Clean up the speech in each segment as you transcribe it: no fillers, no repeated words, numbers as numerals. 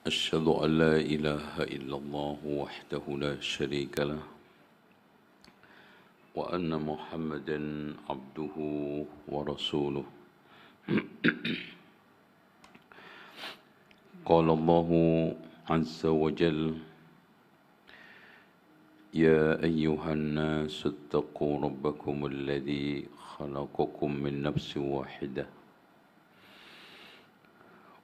أشهد أن لا إله إلا الله وحده لا شريك له وأن محمدا عبده ورسوله. قال الله عز وجل: يا أيها الناس اتقوا ربكم الذي خلقكم من نفس واحدة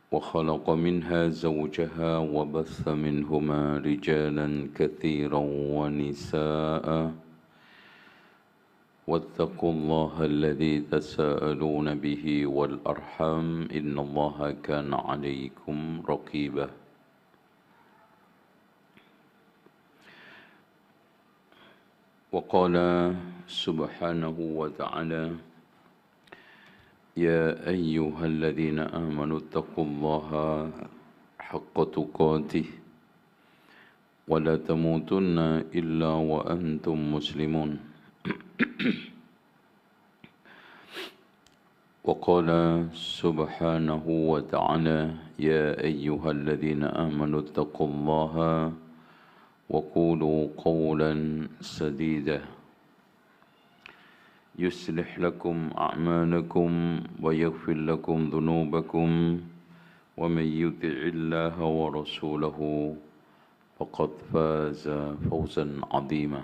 وخلق منها زوجها وبث منهما رجالا كثيرا ونساء واتقوا الله الذي تساءلون به والأرحام إن الله كان عليكم رقيبا. وقال سبحانه وتعالى: يا أيها الذين آمنوا اتقوا الله حق تقاته ولا تموتن إلا وأنتم مسلمون. وقال سبحانه وتعالى: يا أيها الذين آمنوا اتقوا الله وقولوا قولا سديدا يصلح لكم أعمالكم ويغفر لكم ذنوبكم ومن يطع الله ورسوله فقد فاز فوزا عظيما.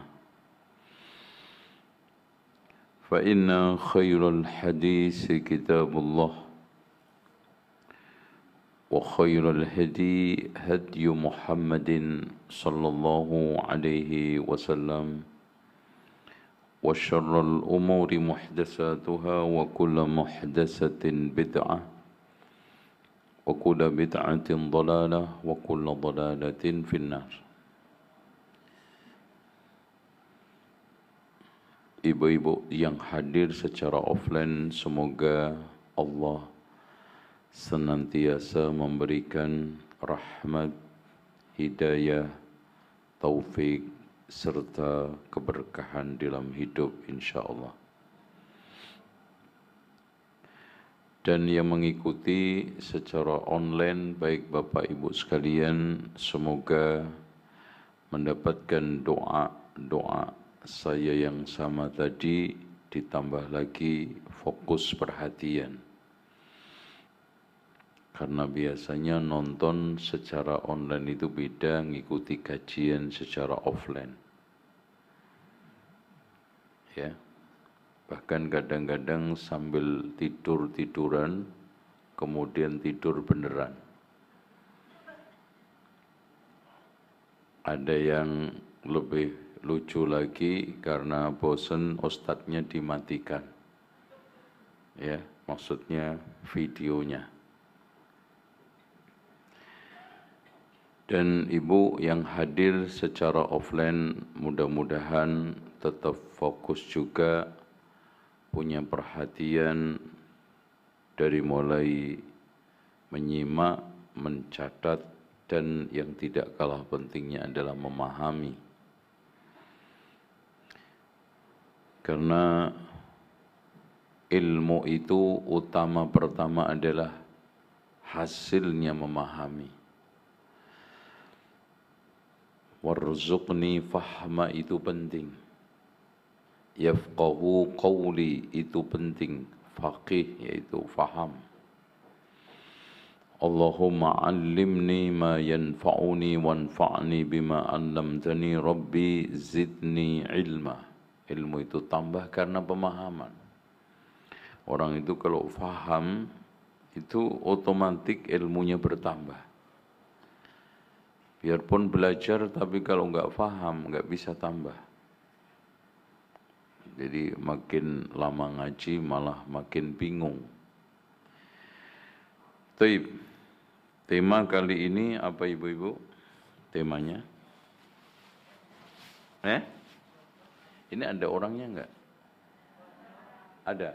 فإن خير الحديث كتاب الله وخير الهدي هدي محمد صلى الله عليه وسلم وشر الأمور محدثاتها وكل محدثة بدعة وكل بدعة ضلالة وكل ضلالة في النار. Ibu-ibu yang hadir secara offline, semoga Allah senantiasa memberikan rahmat, hidayah, taufik, serta keberkahan dalam hidup insyaAllah. Dan yang mengikuti secara online, baik Bapak Ibu sekalian, semoga mendapatkan doa saya yang sama tadi, ditambah lagi fokus perhatian. Karena biasanya nonton secara online itu beda ngikuti kajian secara offline. Ya. Bahkan kadang-kadang sambil tidur-tiduran, kemudian tidur beneran. Ada yang lebih lucu lagi karena bosen ustadznya dimatikan. Ya, maksudnya videonya. Dan ibu yang hadir secara offline mudah-mudahan tetap fokus juga, punya perhatian dari mulai menyimak, mencatat, dan yang tidak kalah pentingnya adalah memahami. Karena ilmu itu utama pertama adalah hasilnya memahami. Warzuqni fahma itu penting. Yafqahu qawli itu penting. Faqih yaitu faham. Allahumma allimni ma yanfa'uni wanfa'ni bima 'allamtani rabbi zidni ilma. Ilmu itu tambah karena pemahaman. Orang itu kalau faham, itu otomatis ilmunya bertambah. Biarpun belajar, tapi kalau nggak faham, nggak bisa tambah. Jadi makin lama ngaji, malah makin bingung. Taib. Tema kali ini apa ibu-ibu? Temanya? Ini ada orangnya enggak? Ada.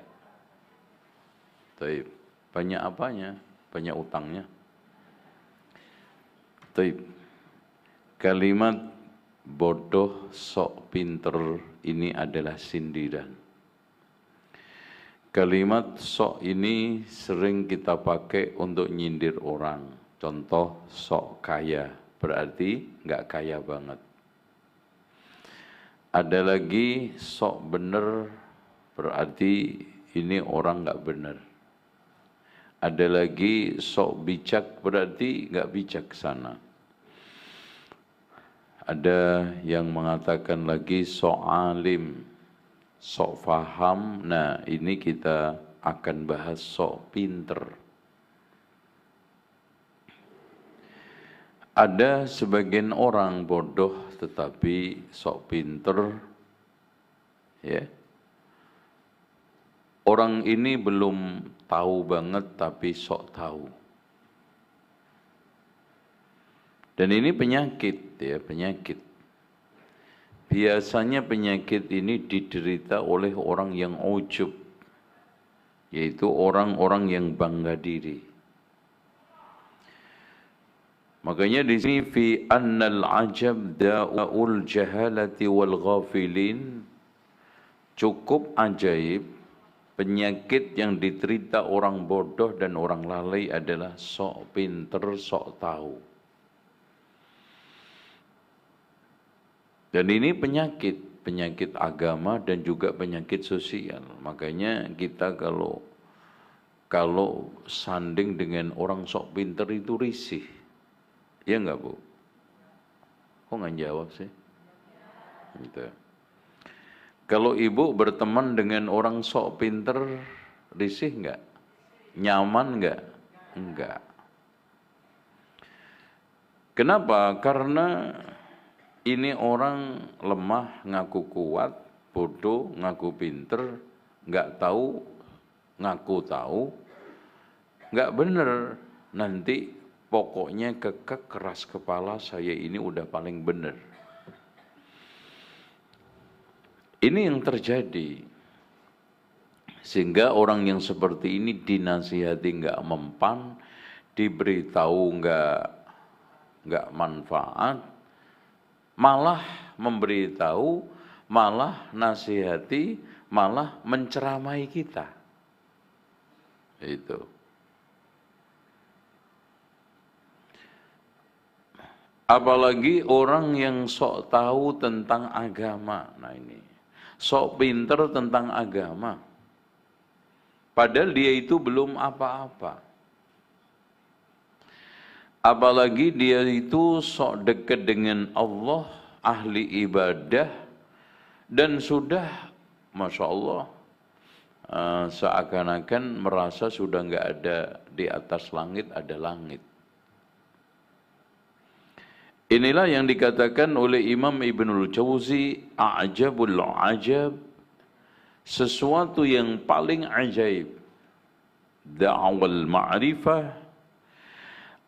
Taib. Banyak apanya? Banyak utangnya. Taib. Kalimat bodoh sok pinter ini adalah sindiran. Kalimat sok ini sering kita pakai untuk nyindir orang. Contoh sok kaya, berarti nggak kaya banget. Ada lagi sok bener, berarti ini orang nggak bener. Ada lagi sok bijak, berarti nggak bijaksana. Ada yang mengatakan lagi sok alim, sok faham. Nah, ini kita akan bahas sok pinter. Ada sebagian orang bodoh tetapi sok pinter, ya. Orang ini belum tahu banget tapi sok tahu. Dan ini penyakit, ya, penyakit. Biasanya penyakit ini diderita oleh orang yang ujub, yaitu orang-orang yang bangga diri. Makanya di sini fi annal ajab da'ul jahalati wal ghafilin, cukup ajaib, penyakit yang diterita orang bodoh dan orang lalai adalah sok pinter, sok tahu. Dan ini penyakit agama dan juga penyakit sosial. Makanya kita kalau sanding dengan orang sok pinter itu risih. Ya enggak, Bu? Kok nggak jawab sih? Gitu. Kalau ibu berteman dengan orang sok pinter, risih enggak? Nyaman enggak? Enggak. Kenapa? Karena ini orang lemah, ngaku kuat, bodoh, ngaku pinter, enggak tahu, ngaku tahu, enggak bener. Nanti pokoknya kekeh keras kepala, saya ini udah paling benar. Ini yang terjadi. Sehingga orang yang seperti ini dinasihati nggak mempan, diberitahu nggak manfaat, malah memberitahu, malah nasihati, malah menceramai kita. Itu. Apalagi orang yang sok tahu tentang agama. Nah ini, sok pinter tentang agama. Padahal dia itu belum apa-apa. Apalagi dia itu sok dekat dengan Allah, ahli ibadah, dan sudah, Masya Allah, seakan-akan merasa sudah nggak ada di atas langit, ada langit. Inilah yang dikatakan oleh Imam Ibnul Jauzi, a'jabul ajab, sesuatu yang paling ajaib. Da'wal ma'rifah,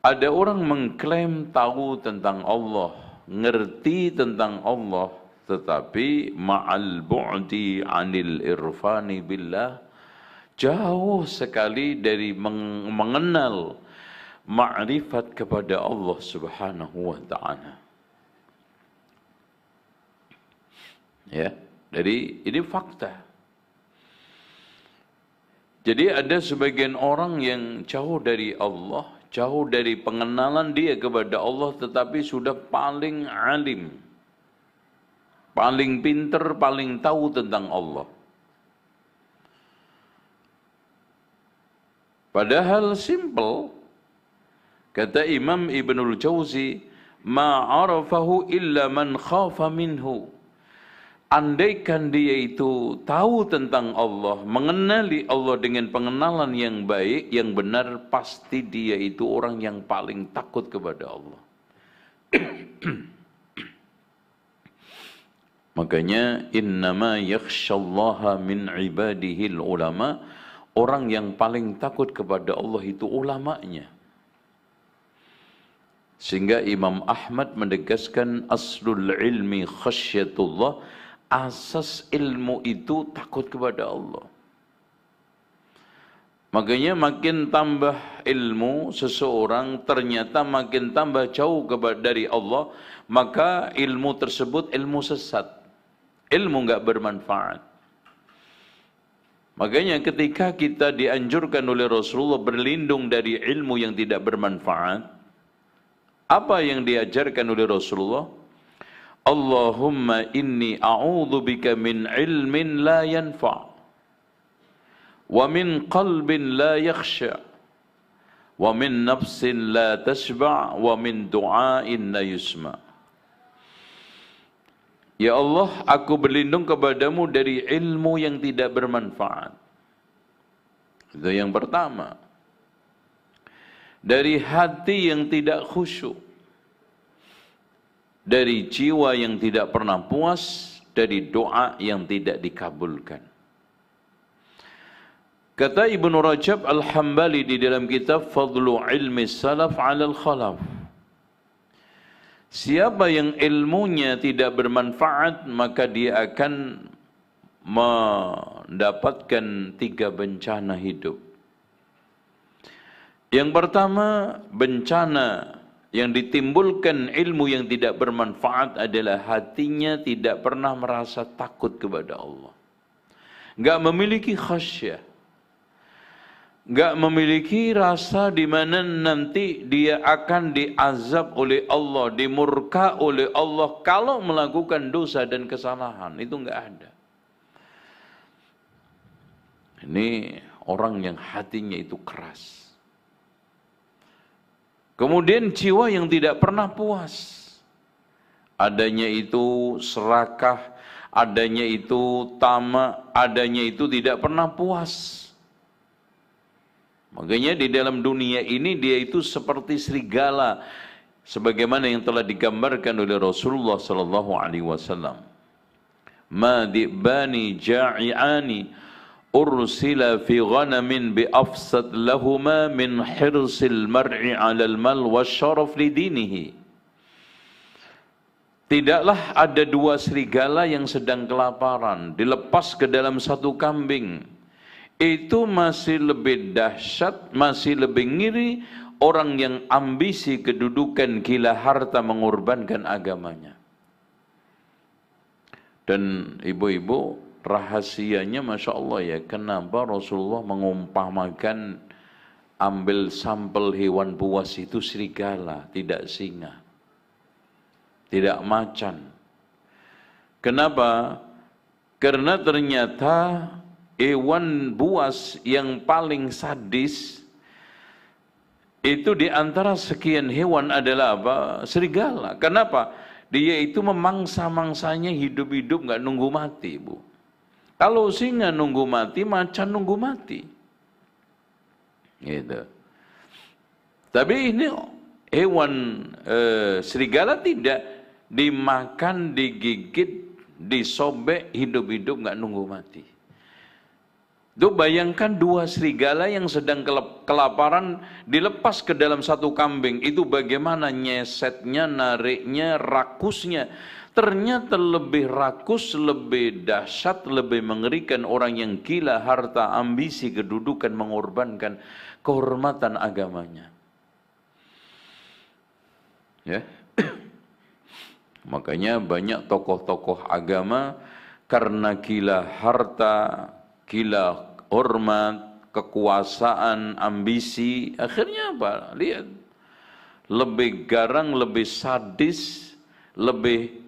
ada orang mengklaim tahu tentang Allah, ngerti tentang Allah, tetapi ma'al bu'di 'anil irfani billah, jauh sekali dari mengenal ma'rifat kepada Allah Subhanahu wa ta'ala. Ya, jadi ini fakta. Jadi ada sebagian orang yang jauh dari Allah, jauh dari pengenalan dia kepada Allah, tetapi sudah paling alim, paling pinter, paling tahu tentang Allah. Padahal simple. Kata Imam Ibnul Jauzi, ma'arafahu illa man khafa minhu. Andaikan dia itu tahu tentang Allah, mengenali Allah dengan pengenalan yang baik, yang benar, pasti dia itu orang yang paling takut kepada Allah. Makanya innama yakhshallaha min ibadihil ulama, orang yang paling takut kepada Allah itu ulamanya. Sehingga Imam Ahmad menegaskan aslul ilmi khasyatullah, asas ilmu itu takut kepada Allah. Makanya makin tambah ilmu seseorang, ternyata makin tambah jauh dari Allah, maka ilmu tersebut ilmu sesat, ilmu enggak bermanfaat. Makanya ketika kita dianjurkan oleh Rasulullah berlindung dari ilmu yang tidak bermanfaat, Apa yang diajarkan oleh Rasulullah? Allahumma inni a'udzubika min ilmin la yanfa' wa min qalbin la yakhsha wa min nafsin la tashba' wa min du'ain la yusma'. Ya Allah, aku berlindung kepadamu dari ilmu yang tidak bermanfaat. Itu yang pertama. Dari hati yang tidak khusyuk. Dari jiwa yang tidak pernah puas. Dari doa yang tidak dikabulkan. Kata Ibnu Rajab Al-Hambali di dalam kitab Fadlu Ilmi Salaf 'alal Khalaf. Siapa yang ilmunya tidak bermanfaat, maka dia akan mendapatkan 3 bencana hidup. Yang pertama, bencana yang ditimbulkan ilmu yang tidak bermanfaat adalah hatinya tidak pernah merasa takut kepada Allah. Enggak memiliki khasyah. Enggak memiliki rasa di mana nanti dia akan diazab oleh Allah, dimurka oleh Allah kalau melakukan dosa dan kesalahan. Itu enggak ada. Ini orang yang hatinya itu keras. Kemudian jiwa yang tidak pernah puas. Adanya itu serakah, adanya itu tamak, adanya itu tidak pernah puas. Makanya di dalam dunia ini dia itu seperti serigala, sebagaimana yang telah digambarkan oleh Rasulullah sallallahu alaihi wasallam. Ma dibani ja'iani ursila fi ghanamin bi afsad lahuma min hirsil mar'i 'alal mal wasyaraf li dinihi. Tidaklah ada 2 serigala yang sedang kelaparan dilepas ke dalam satu kambing. Itu masih lebih dahsyat, masih lebih ngiri orang yang ambisi kedudukan, gila harta, mengorbankan agamanya. Dan ibu-ibu, rahasianya Masya Allah ya, kenapa Rasulullah mengumpamakan ambil sampel hewan buas itu serigala, tidak singa, tidak macan. Kenapa? Karena ternyata hewan buas yang paling sadis itu di antara sekian hewan adalah apa? Serigala. Kenapa? Dia itu memangsa-mangsanya hidup-hidup, nggak nunggu mati, Bu. Kalau singa nunggu mati, macan nunggu mati. Gitu. Tapi ini hewan serigala tidak, dimakan, digigit, disobek, hidup-hidup, nggak nunggu mati. Itu bayangkan 2 serigala yang sedang kelaparan dilepas ke dalam satu kambing. Itu bagaimana nyesetnya, nariknya, rakusnya. Ternyata lebih rakus, lebih dahsyat, lebih mengerikan orang yang gila harta, ambisi, kedudukan, mengorbankan kehormatan agamanya. Ya. Makanya banyak tokoh-tokoh agama karena gila harta, gila hormat, kekuasaan, ambisi, akhirnya apa? Lihat, lebih garang, lebih sadis, lebih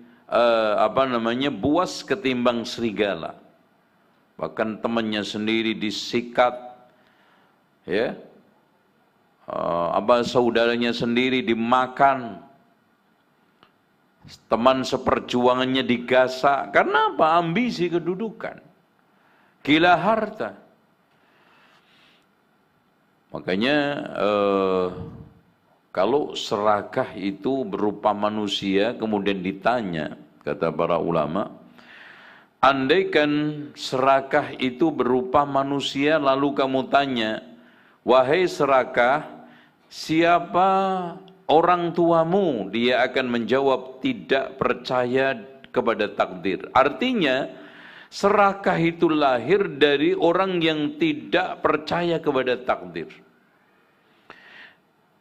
buas ketimbang serigala. Bahkan temannya sendiri disikat, ya, saudaranya sendiri dimakan, teman seperjuangannya digasak. Karena apa? Ambisi kedudukan, gila harta. Makanya kalau serakah itu berupa manusia, kemudian ditanya, kata para ulama, andaikan serakah itu berupa manusia, lalu kamu tanya, wahai serakah, siapa orang tuamu? Dia akan menjawab, tidak percaya kepada takdir. Artinya, serakah itu lahir dari orang yang tidak percaya kepada takdir.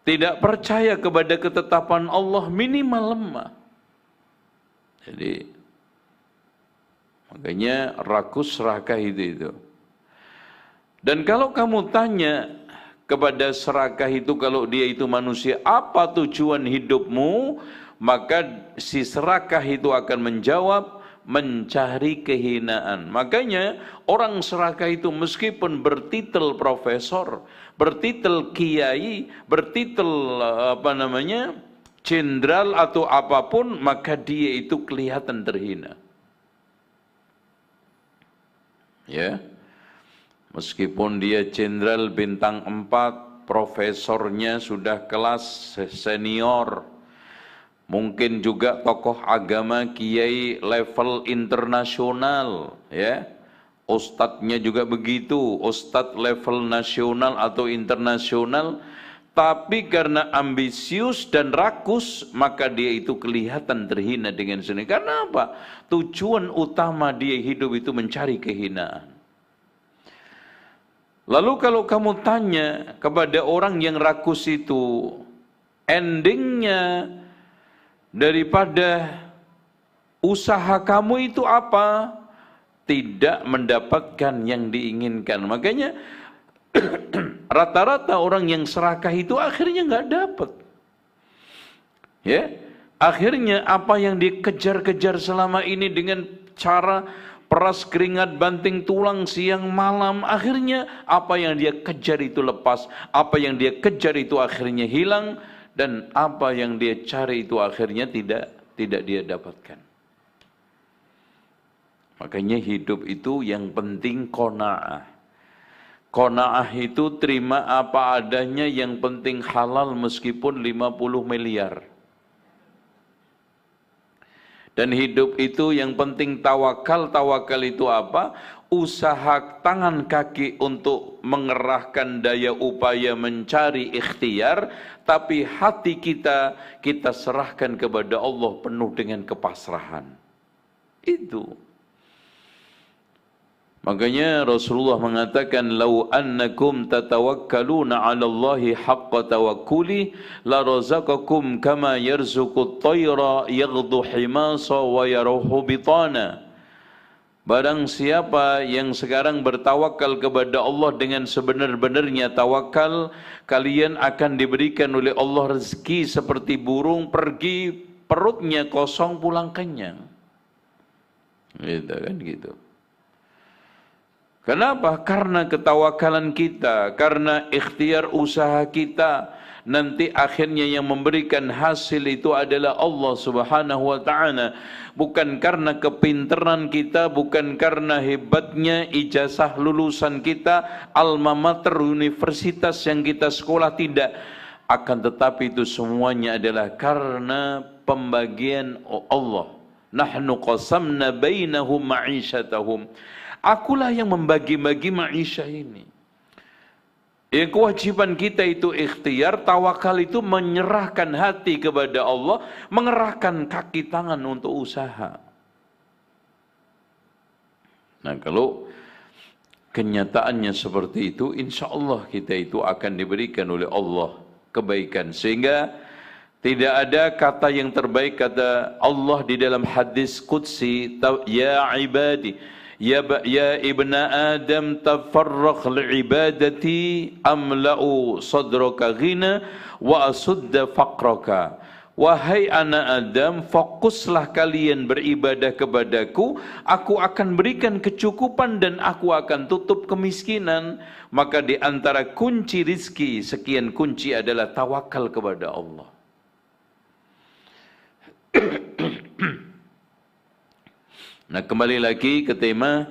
Tidak percaya kepada ketetapan Allah, minimal lemah. Jadi, makanya rakus serakah itu. Dan kalau kamu tanya kepada serakah itu kalau dia itu manusia, apa tujuan hidupmu? Maka si serakah itu akan menjawab, mencari kehinaan. Makanya orang serakah itu meskipun bertitel profesor, bertitel kiai, bertitel jenderal atau apapun, maka dia itu kelihatan terhina. Ya. Meskipun dia jenderal bintang 4, profesornya sudah kelas senior, mungkin juga tokoh agama kiai level internasional, ya. Ustadznya juga begitu, ustadz level nasional atau internasional, tapi karena ambisius dan rakus, maka dia itu kelihatan terhina dengan sendiri. Karena apa? Tujuan utama dia hidup itu mencari kehinaan. Lalu kalau kamu tanya kepada orang yang rakus itu, endingnya daripada usaha kamu itu apa? Tidak mendapatkan yang diinginkan. Makanya rata-rata orang yang serakah itu akhirnya nggak dapat. Ya, akhirnya apa yang dikejar-kejar selama ini dengan cara peras keringat banting tulang siang malam, akhirnya apa yang dia kejar itu lepas, apa yang dia kejar itu akhirnya hilang, dan apa yang dia cari itu akhirnya tidak dia dapatkan. Makanya hidup itu yang penting qanaah. Qanaah itu terima apa adanya, yang penting halal meskipun 50 miliar. Dan hidup itu yang penting tawakal. Tawakal itu apa? Usaha tangan kaki untuk mengerahkan daya upaya mencari ikhtiar, tapi hati kita serahkan kepada Allah penuh dengan kepasrahan. Itu. Makanya Rasulullah mengatakan, "Lau annakum tatawakkaluna 'ala Allahi haqqa tawakkuli la razaqakum kama yarzuqut tayra yaghdu himasa wa yaruhu bitana." Barang siapa yang sekarang bertawakal kepada Allah dengan sebenar-benarnya tawakal, kalian akan diberikan oleh Allah rezeki seperti burung pergi perutnya kosong pulang kenyang. Gitu kan gitu. Kenapa? Karena ketawakalan kita, karena ikhtiar usaha kita, nanti akhirnya yang memberikan hasil itu adalah Allah Subhanahu wa ta'ala. Bukan karena kepintaran kita, bukan karena hebatnya ijazah lulusan kita, alma mater universitas yang kita sekolah, tidak. Akan tetapi itu semuanya adalah karena pembagian Allah. Nahnu qasamna bainahum ma'isyatahum. Akulah yang membagi-bagi maisha ini. Yang kewajiban kita itu ikhtiar, tawakal itu menyerahkan hati kepada Allah, mengerahkan kaki tangan untuk usaha. Nah, kalau kenyataannya seperti itu, insya Allah kita itu akan diberikan oleh Allah kebaikan. Sehingga tidak ada kata yang terbaik, kata Allah di dalam hadis qudsi, ya ibadi, Ya ibna Adam tafarraq li'ibadati amla'u sadraka ghina wa asudda faqraka. Wahai anak Adam, fokuslah kalian beribadah kepadaku, aku akan berikan kecukupan dan aku akan tutup kemiskinan. Maka di antara kunci rizki, sekian kunci adalah tawakal kepada Allah. Nah, kembali lagi ke tema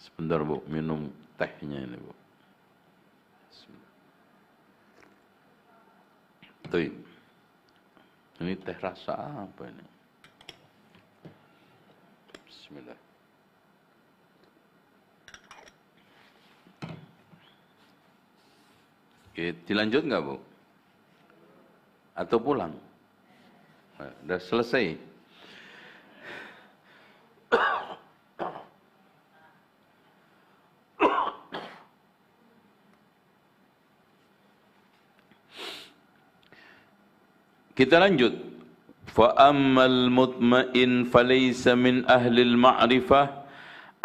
sebentar Bu, minum tehnya ini Bu. Tuh. Ini teh rasa apa ini? Bismillah. Oke, dilanjut nggak Bu? Atau pulang? Sudah selesai? Kita lanjut. Fa ammal mutmain falaysa min ahli al-ma'rifah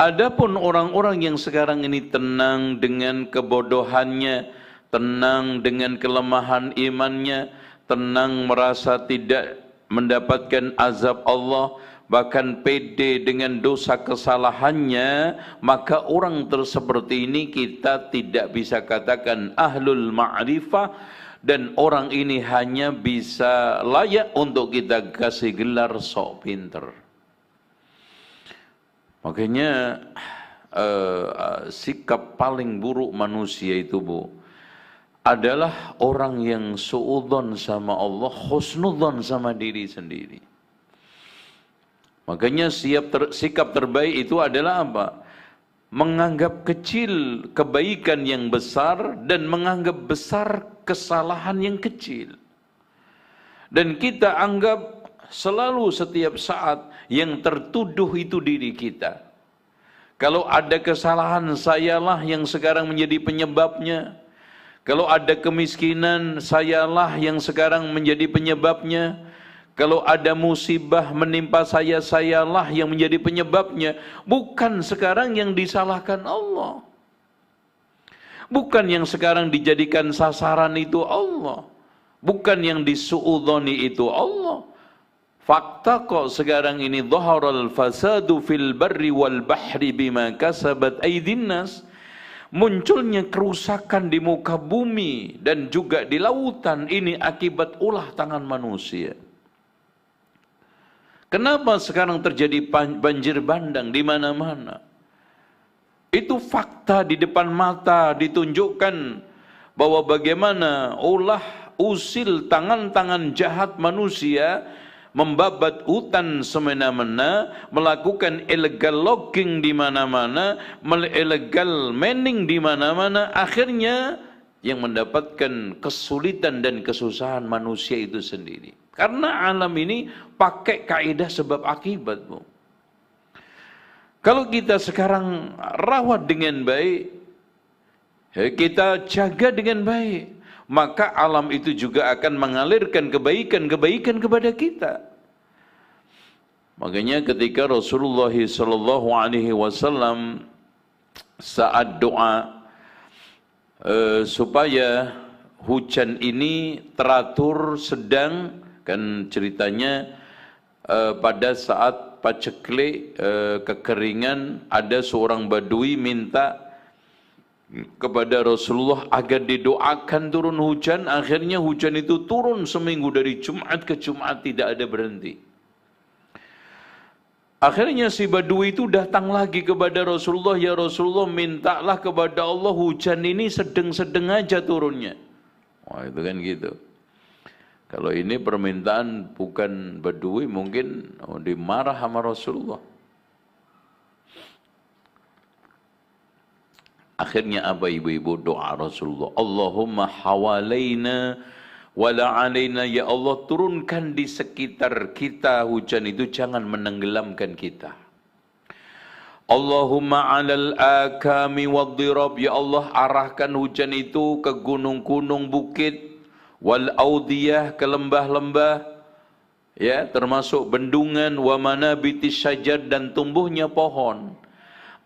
Adapun orang-orang yang sekarang ini tenang dengan kebodohannya, tenang dengan kelemahan imannya, tenang merasa tidak mendapatkan azab Allah, bahkan pede dengan dosa kesalahannya, maka orang seperti ini kita tidak bisa katakan ahlul ma'rifah, dan orang ini hanya bisa layak untuk kita kasih gelar sok pinter. Makanya sikap paling buruk manusia itu, Bu, adalah orang yang suudzon sama Allah, husnudzon sama diri sendiri. Makanya sikap terbaik itu adalah apa? Menganggap kecil kebaikan yang besar dan menganggap besar kesalahan yang kecil. Dan kita anggap selalu setiap saat yang tertuduh itu diri kita. Kalau ada kesalahan, sayalah yang sekarang menjadi penyebabnya. Kalau ada kemiskinan, sayalah yang sekarang menjadi penyebabnya. Kalau ada musibah menimpa saya, sayalah yang menjadi penyebabnya. Bukan sekarang yang disalahkan Allah. Bukan yang sekarang dijadikan sasaran itu Allah. Bukan yang disuudzoni itu Allah. Fakta kok sekarang ini dhaharal fasadu fil barri wal bahri bima kasabat aydin nas. Munculnya kerusakan di muka bumi dan juga di lautan ini akibat ulah tangan manusia. Kenapa sekarang terjadi banjir bandang di mana-mana? Itu fakta di depan mata ditunjukkan bahwa bagaimana ulah usil tangan-tangan jahat manusia membabat hutan semena-mena, melakukan illegal logging di mana-mana, illegal mining di mana-mana, akhirnya yang mendapatkan kesulitan dan kesusahan manusia itu sendiri. Karena alam ini pakai kaidah sebab akibat, Bu. Kalau kita sekarang rawat dengan baik, kita jaga dengan baik, maka alam itu juga akan mengalirkan kebaikan-kebaikan kepada kita. Makanya ketika Rasulullah SAW saat doa supaya hujan ini teratur sedang, kan ceritanya pada saat paceklik kekeringan, ada seorang badui minta kepada Rasulullah agar didoakan turun hujan. Akhirnya hujan itu turun seminggu dari Jumat ke Jumat, tidak ada berhenti. Akhirnya si badui itu datang lagi kepada Rasulullah, ya Rasulullah, mintalah kepada Allah hujan ini sedang-sedang aja turunnya. Wah, itu kan gitu. Kalau ini permintaan bukan badui, mungkin dimarah sama Rasulullah. Akhirnya apa ibu-ibu doa Rasulullah? Allahumma hawalaina wala alaina, ya Allah turunkan di sekitar kita hujan itu, jangan menenggelamkan kita. Allahumma alal akami waddirab, ya Allah arahkan hujan itu ke gunung-gunung bukit, wal audiyah, ke lembah-lembah, ya termasuk bendungan, wa manabitis syajar, dan tumbuhnya pohon.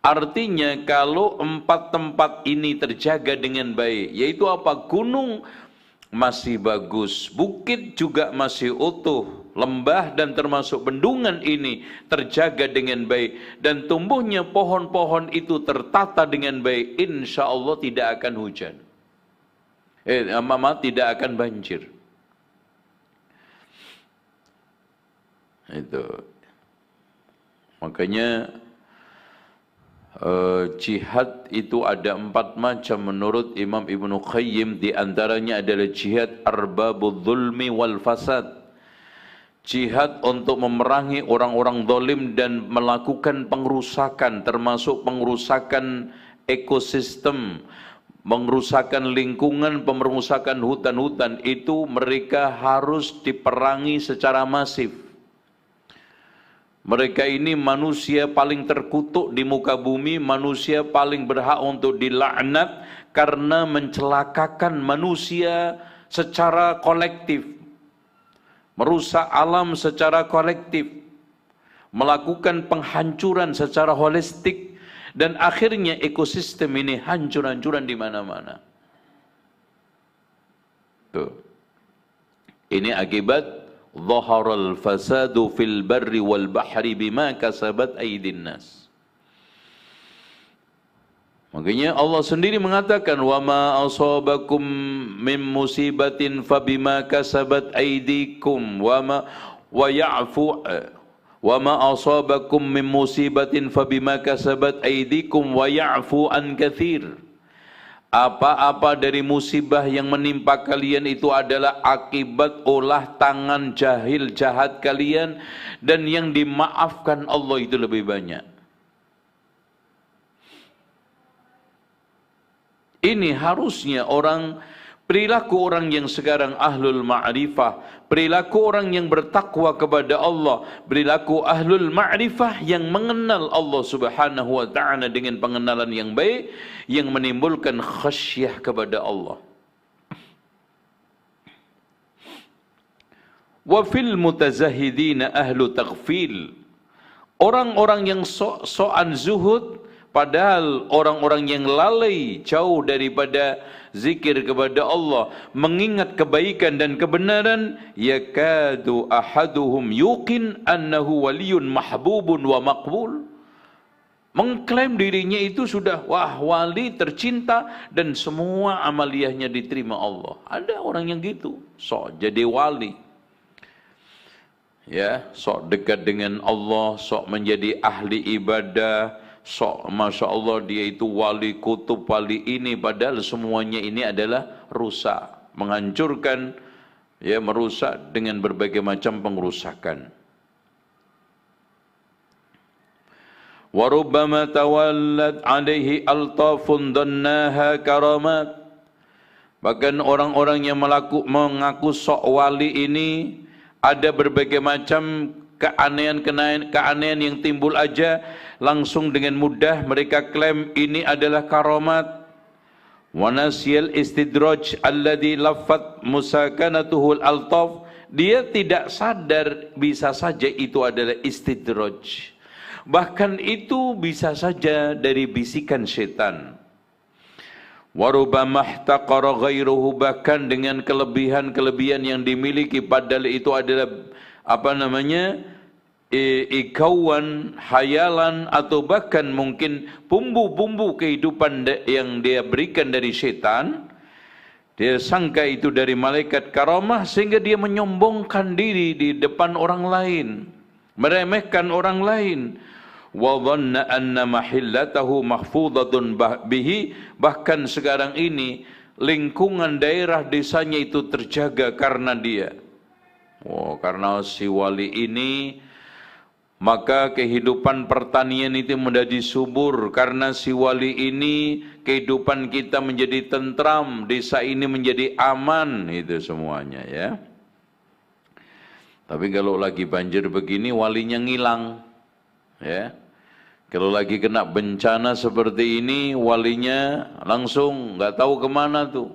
Artinya kalau 4 tempat ini terjaga dengan baik, yaitu apa? Gunung masih bagus, bukit juga masih utuh, lembah dan termasuk bendungan ini terjaga dengan baik, dan tumbuhnya pohon-pohon itu tertata dengan baik, insya Allah tidak akan hujan. Tidak akan banjir. Itu. Makanya jihad itu ada 4 macam menurut Imam Ibnu Qayyim. Di antaranya adalah jihad arbabul zulmi wal fasad, jihad untuk memerangi orang-orang zalim dan melakukan pengrusakan, termasuk pengrusakan ekosistem, pengrusakan lingkungan, pengrusakan hutan-hutan. Itu mereka harus diperangi secara masif. Mereka ini manusia paling terkutuk di muka bumi, manusia paling berhak untuk dilaknat karena mencelakakan manusia secara kolektif, merusak alam secara kolektif, melakukan penghancuran secara holistik, Dan akhirnya ekosistem ini hancur-hancuran di mana-mana. Tuh. Ini akibat zaharal fasadu fil barri wal bahri bima kasabat aydin nas. Makanya Allah sendiri mengatakan wa ma asabakum min musibatin fabima kasabat aydikum wa ya'fu wa ma asabakum min musibatin fabima kasabat aydikum wa ya'fu an katsir. Apa-apa dari musibah yang menimpa kalian itu adalah akibat olah tangan jahil jahat kalian, dan yang dimaafkan Allah itu lebih banyak. Ini harusnya perilaku orang yang sekarang ahlul ma'rifah, perilaku orang yang bertakwa kepada Allah, perilaku ahlul ma'rifah yang mengenal Allah subhanahu wa ta'ala dengan pengenalan yang baik, yang menimbulkan khasyah kepada Allah. Wa fil mutazahidina ahlu taghfil. Orang-orang yang so'an zuhud, padahal orang-orang yang lalai jauh daripada zikir kepada Allah, mengingat kebaikan dan kebenaran, yakadu ahaduhum yuqin annahu waliyun mahbubun wa maqbul. Mengklaim dirinya itu sudah wali tercinta dan semua amaliyahnya diterima Allah. Ada orang yang gitu, sok jadi wali. Ya, sok dekat dengan Allah, sok menjadi ahli ibadah, sok Masya Allah dia itu wali kutub, wali ini, padahal semuanya ini adalah rusak, menghancurkan, ya, merusak dengan berbagai macam pengrusakan. Wa rubbama tawallat alaihi altafun dannaha karamat. Bahkan orang-orang yang mengaku sok wali ini, ada berbagai macam keanehan yang timbul aja, langsung dengan mudah mereka klaim ini adalah karamat. Wa nasiyal istidraj alladhi laffat musakanatuhul altaf. Dia tidak sadar bisa saja itu adalah istidraj. Bahkan itu bisa saja dari bisikan setan. Warubamah taqara ghairuhu, bahkan dengan kelebihan-kelebihan yang dimiliki padahal itu adalah ikauan, hayalan, atau bahkan mungkin bumbu-bumbu kehidupan yang dia berikan dari setan. Dia sangka itu dari malaikat karamah, sehingga dia menyombongkan diri di depan orang lain, meremehkan orang lain. Wa dhanna anna mahillatahu mahfudhatun bihi, bahkan sekarang ini lingkungan daerah desanya itu terjaga karena dia. Karena si wali ini, maka kehidupan pertanian itu menjadi subur. Karena si wali ini, kehidupan kita menjadi tentram, desa ini menjadi aman, itu semuanya, ya. Tapi kalau lagi banjir begini, walinya ngilang, ya. Kalau lagi kena bencana seperti ini, walinya langsung nggak tahu kemana tuh.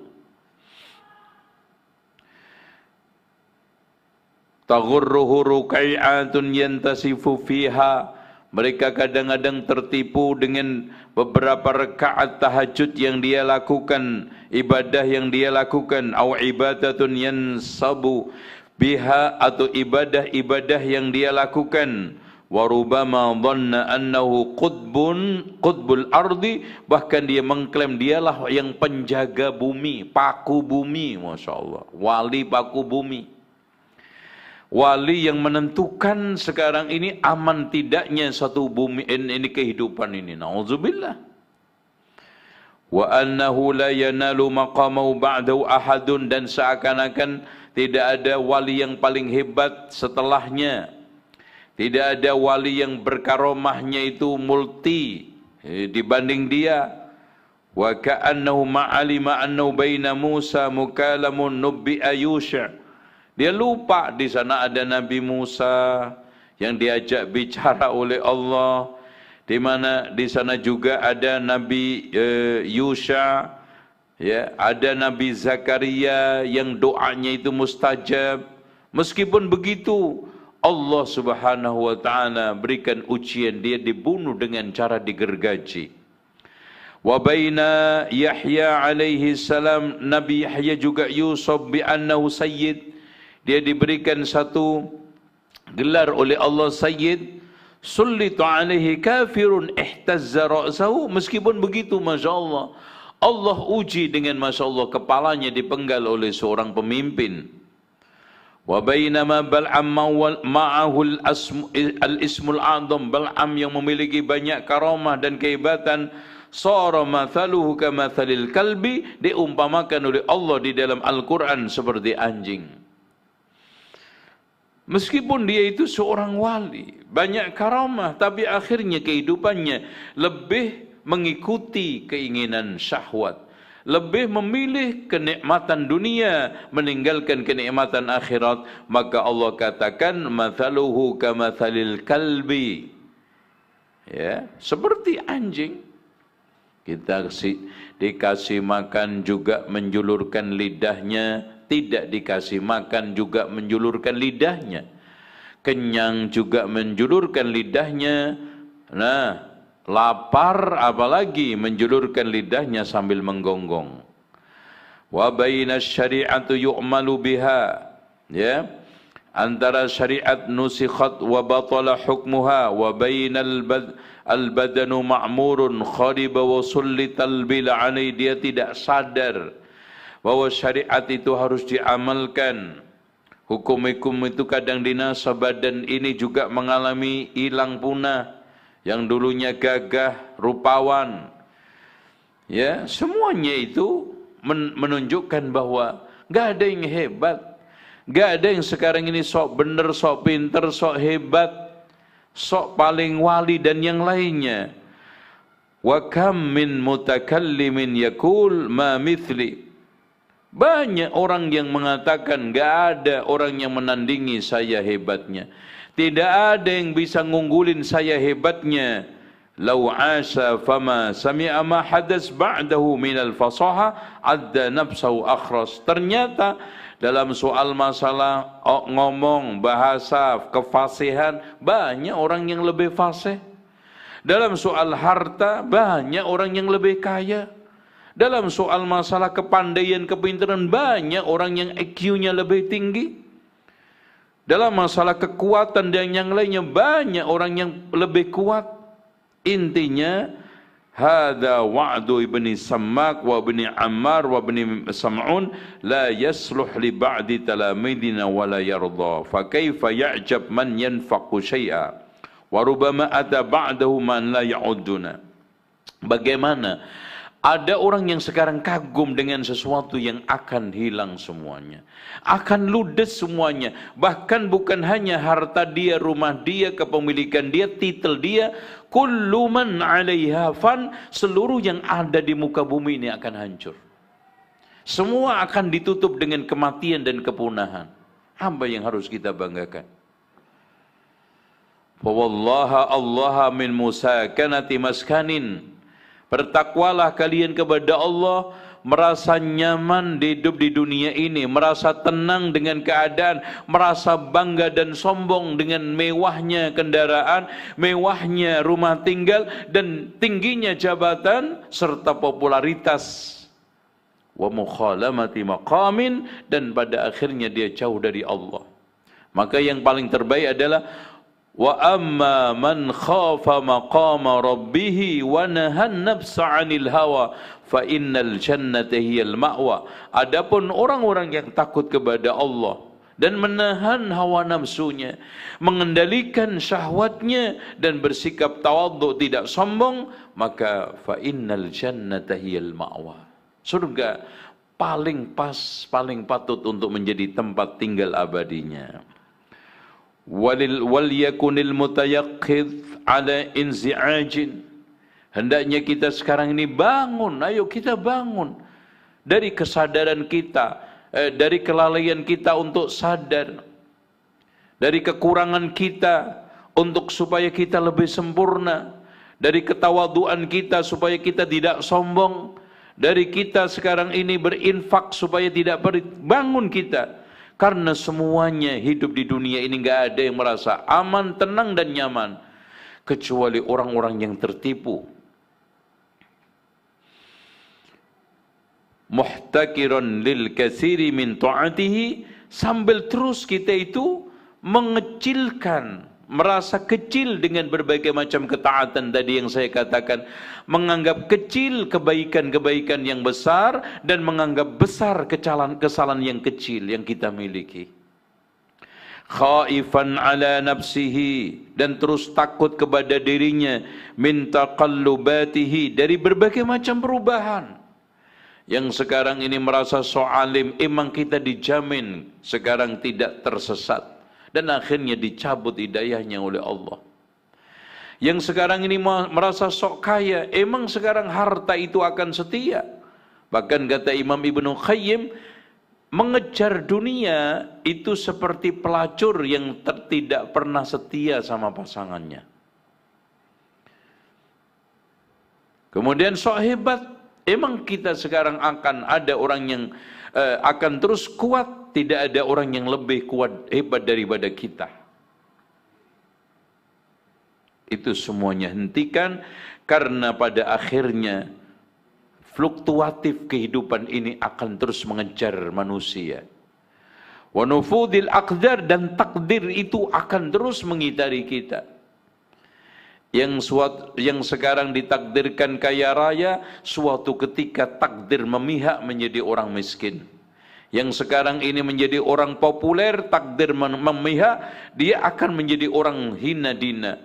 Taghurruhu rukai'atun yantasifu fiha. Mereka kadang-kadang tertipu dengan beberapa rakaat tahajud yang dia lakukan, ibadah yang dia lakukan, au ibadatun yansabu biha, atau ibadah-ibadah yang dia lakukan. Warubama dhanna annahu qutbul ardi, bahkan dia mengklaim dialah yang penjaga bumi, paku bumi. Masya Allah, wali paku bumi, wali yang menentukan sekarang ini aman tidaknya satu bumi ini, kehidupan ini. Nauzubillah. Wa annahu la yanalu maqamahu ba'dahu ahadun, dan seakan-akan tidak ada wali yang paling hebat setelahnya. Tidak ada wali yang berkaromahnya itu multi dibanding dia. Wa ka'annahu ma'alima annahu baina Musa mukalamun nubbi'a Yusha. Dia lupa di sana ada Nabi Musa yang diajak bicara oleh Allah, di mana di sana juga ada Nabi Yusha, ya, ada Nabi Zakaria yang doanya itu mustajab. Meskipun begitu, Allah Subhanahu wa taala berikan ujian, dia dibunuh dengan cara digergaji. Wa baina Yahya alaihi salam, Nabi Yahya juga yusab bi annahu sayyid, dia diberikan satu gelar oleh Allah sayyid. Sullitu alaihi kafirun ihtazza ra'sahu, meskipun begitu Masya Allah, Allah uji dengan Masya Allah kepalanya dipenggal oleh seorang pemimpin. Wa bainama Bal'am ma'ahu al-ismul a'zam, Bal'am yang memiliki banyak karamah dan kehebatan, sara mathaluhu kamathalil kalbi, diumpamakan oleh Allah di dalam Al-Quran seperti anjing. Meskipun dia itu seorang wali, banyak karamah, tapi akhirnya kehidupannya lebih mengikuti keinginan syahwat, lebih memilih kenikmatan dunia, meninggalkan kenikmatan akhirat. Maka Allah katakan mathaluhu kamathalil kalbi, ya, seperti anjing. Kita dikasih makan juga menjulurkan lidahnya, tidak dikasih makan juga menjulurkan lidahnya, kenyang juga menjulurkan lidahnya, nah lapar apalagi menjulurkan lidahnya sambil menggonggong. Wa baina syari'atu yu'malu biha, ya, antara syariat nusikhat wa batala hukmuha, wa bainal al-badanu ma'murun khariba wa sullital bil'ani, dia tidak sadar bahwa syariat itu harus diamalkan. Hukum-hukum itu kadang dinasa, badan ini juga mengalami hilang punah. Yang dulunya gagah, rupawan, ya, semuanya itu menunjukkan bahwa gak ada yang hebat, gak ada yang sekarang ini sok bener, sok pinter, sok hebat, sok paling wali dan yang lainnya. Wa kam min mutakallimin yakul ma mithli, banyak orang yang mengatakan gak ada orang yang menandingi saya hebatnya, tidak ada yang bisa ngunggulin saya hebatnya. Lau asa fama sami'a ma hadas ba'dahu minal fasaha adda nafsahu akhras. Ternyata dalam soal masalah ngomong, bahasa, kefasihan, banyak orang yang lebih fasih. Dalam soal harta, banyak orang yang lebih kaya. Dalam soal masalah kepandaian, kepintaran, banyak orang yang IQ-nya lebih tinggi. Dalam masalah kekuatan dan yang lainnya, banyak orang yang lebih kuat. Intinya, hadza wa'du ibni Sammak wa ibni Ammar wa ibni Sam'un la yasluh li ba'di talamidina wa la yarda. Fa kaifa ya'jab man yanfaqu syai'a wa rubama ata ba'dahu man la ya'udduna. Bagaimana ada orang yang sekarang kagum dengan sesuatu yang akan hilang semuanya, akan ludes semuanya. Bahkan bukan hanya harta dia, rumah dia, kepemilikan dia, titel dia. Kullu man 'alaiha fan, seluruh yang ada di muka bumi ini akan hancur. Semua akan ditutup dengan kematian dan kepunahan. Apa yang harus kita banggakan? Fa wallaha Allah min musakanati maskanin. Bertakwalah kalian kepada Allah, merasa nyaman hidup di dunia ini, merasa tenang dengan keadaan, merasa bangga dan sombong dengan mewahnya kendaraan, mewahnya rumah tinggal, dan tingginya jabatan, serta popularitas. Wa mukhalamati maqamin, dan pada akhirnya dia jauh dari Allah. Maka yang paling terbaik adalah wa amma man khafa maqama rabbih wa nahan nafsa 'anil hawa fa innal jannata hiyal ma'wa. Adapun orang-orang yang takut kepada Allah dan menahan hawa nafsunya, mengendalikan syahwatnya dan bersikap tawadhu, tidak sombong, maka fa innal jannata hiyal ma'wa. Surga paling pas, paling patut untuk menjadi tempat tinggal abadinya. Wal yakunil mutayaqqidh ala inzi'ajin, hendaknya kita sekarang ini bangun, ayo kita bangun dari kesadaran kita, dari kelalaian kita untuk sadar, dari kekurangan kita untuk supaya kita lebih sempurna, dari ketawaduan kita supaya kita tidak sombong, dari kita sekarang ini berinfak supaya tidak bangun kita. Karena semuanya hidup di dunia ini nggak ada yang merasa aman, tenang dan nyaman kecuali orang-orang yang tertipu. Muhtakiran lil katsiri min ta'atihi, sambil terus kita itu mengecilkan, merasa kecil dengan berbagai macam ketaatan tadi yang saya katakan, menganggap kecil kebaikan-kebaikan yang besar dan menganggap besar kesalahan yang kecil yang kita miliki. Khaifan ala nafsihi, dan terus takut kepada dirinya, min taqallubatihi, dari berbagai macam perubahan. Yang sekarang ini merasa so alim, emang kita dijamin sekarang tidak tersesat dan akhirnya dicabut hidayahnya oleh Allah. Yang sekarang ini merasa sok kaya, emang sekarang harta itu akan setia. Bahkan kata Imam Ibnu Qayyim, mengejar dunia itu seperti pelacur yang tidak pernah setia sama pasangannya. Kemudian sok hebat, emang kita sekarang akan ada orang yang akan terus kuat, tidak ada orang yang lebih kuat hebat daripada kita. Itu semuanya hentikan, karena pada akhirnya fluktuatif kehidupan ini akan terus mengejar manusia. Wa nufudil aqdar, dan takdir itu akan terus mengitari kita. Yang sekarang ditakdirkan kaya raya, suatu ketika takdir memihak menjadi orang miskin. Yang sekarang ini menjadi orang populer, takdir memihak, dia akan menjadi orang hina dina.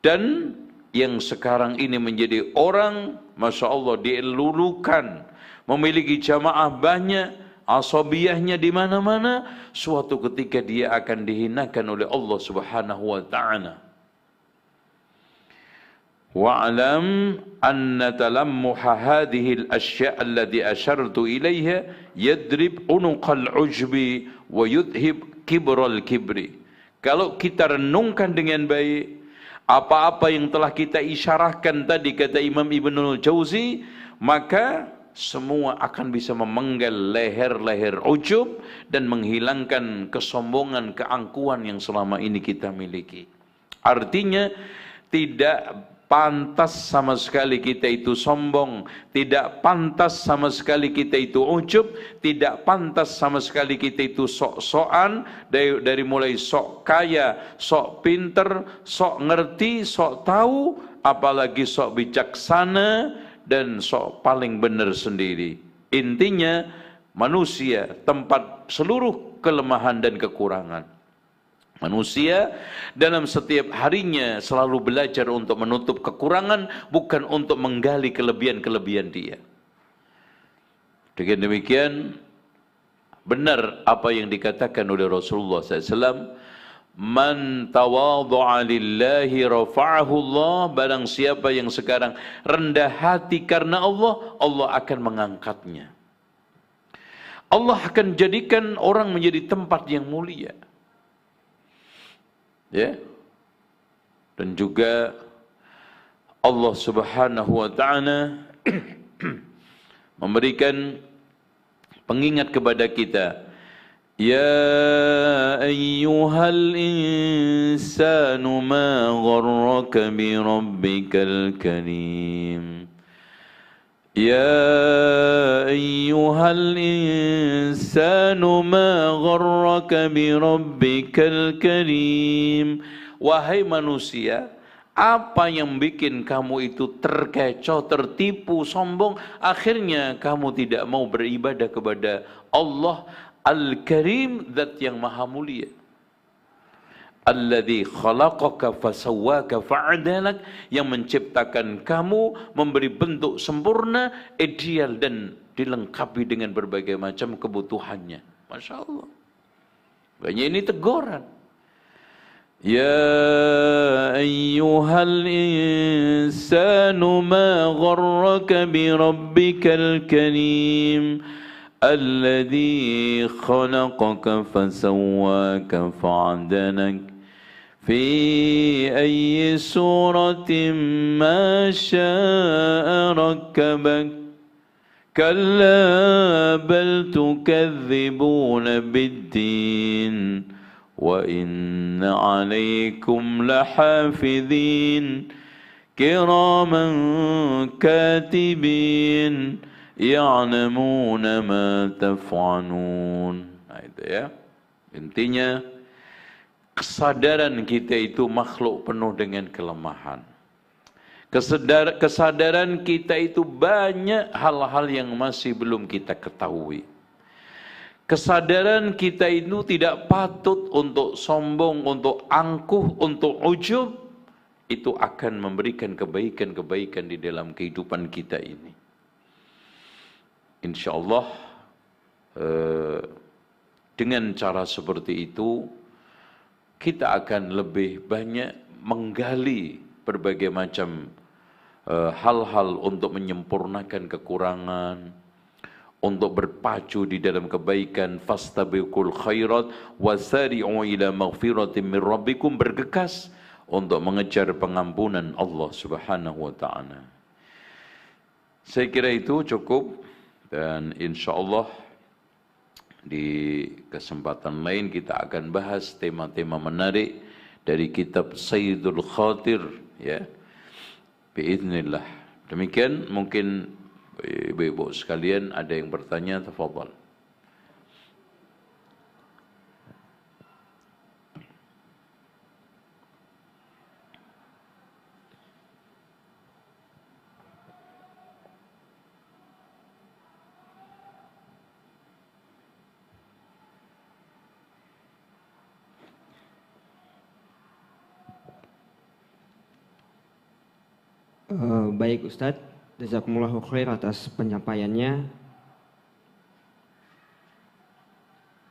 Dan yang sekarang ini menjadi orang, Masya Allah, dielulukan, memiliki jamaah banyak, asabiyahnya di mana-mana, suatu ketika dia akan dihinakan oleh Allah Subhanahu wa ta'ala. Wa'lam anna talammuha hadhihi al-ashya' allati ashartu ilayha yadrib unuqal ujbi wa yudhib kibral kibri. Kalau kita renungkan dengan baik apa-apa yang telah kita isyarahkan tadi, kata Imam Ibnul Jauzi, maka semua akan bisa memenggal leher-leher ujub dan menghilangkan kesombongan, keangkuhan yang selama ini kita miliki. Artinya tidak pantas sama sekali kita itu sombong, tidak pantas sama sekali kita itu ujub, tidak pantas sama sekali kita itu sok-sokan, dari mulai sok kaya, sok pinter, sok ngerti, sok tahu, apalagi sok bijaksana dan sok paling benar sendiri. Intinya manusia tempat seluruh kelemahan dan kekurangan. Manusia dalam setiap harinya selalu belajar untuk menutup kekurangan, bukan untuk menggali kelebihan-kelebihan dia. Dengan demikian, benar apa yang dikatakan oleh Rasulullah SAW, man tawadhu'a lillahi rafa'ahu Allah, barang siapa yang sekarang rendah hati karena Allah, Allah akan mengangkatnya. Allah akan jadikan orang menjadi tempat yang mulia. Ya, dan juga Allah Subhanahu wa ta'ala memberikan pengingat kepada kita, ya ayyuhal insanu ma gharraka bi rabbikal karim. Ya ayyuhal insanu ma gharraka bi rabbikal karim. Wahai manusia, apa yang bikin kamu itu terkecoh, tertipu, sombong, akhirnya kamu tidak mau beribadah kepada Allah Al-Karim, zat yang maha mulia. Alladzi khalaqaka fasawwaka fa'adalak, yang menciptakan kamu, memberi bentuk sempurna, ideal dan dilengkapi dengan berbagai macam kebutuhannya. Masya Allah. Banyak ini teguran. Ya ayyuhal insanu ma gharraka bi rabbikal karim alladzi khalaqaka fasawwaka fa'adalak fi ayyi suratin ma syaa rakkabak. كلا بل تكذبون بالدين وإن عليكم لحافظين كراما كاتبين يعلمون ما تفعلون. Nah, itu ya. Intinya kesadaran kita itu makhluk penuh dengan kelemahan. Kesadaran kita itu banyak hal-hal yang masih belum kita ketahui. Kesadaran kita itu tidak patut untuk sombong, untuk angkuh, untuk ujub. Itu akan memberikan kebaikan-kebaikan di dalam kehidupan kita ini. Insya Allah dengan cara seperti itu kita akan lebih banyak menggali berbagai macam hal-hal untuk menyempurnakan kekurangan, untuk berpacu di dalam kebaikan. Fastabiqul khairat wasari'u ila maghfiratin min rabbikum, bergegas untuk mengejar pengampunan Allah Subhanahu wa taala. Saya kira itu cukup, dan insyaallah di kesempatan lain kita akan bahas tema-tema menarik dari kitab Sayyidul Khatir, ya. Biiznillah. Demikian, mungkin ibu-ibu sekalian ada yang bertanya, tafadhal. Baik Ustadz, jazakumullahu khair atas penyampaiannya.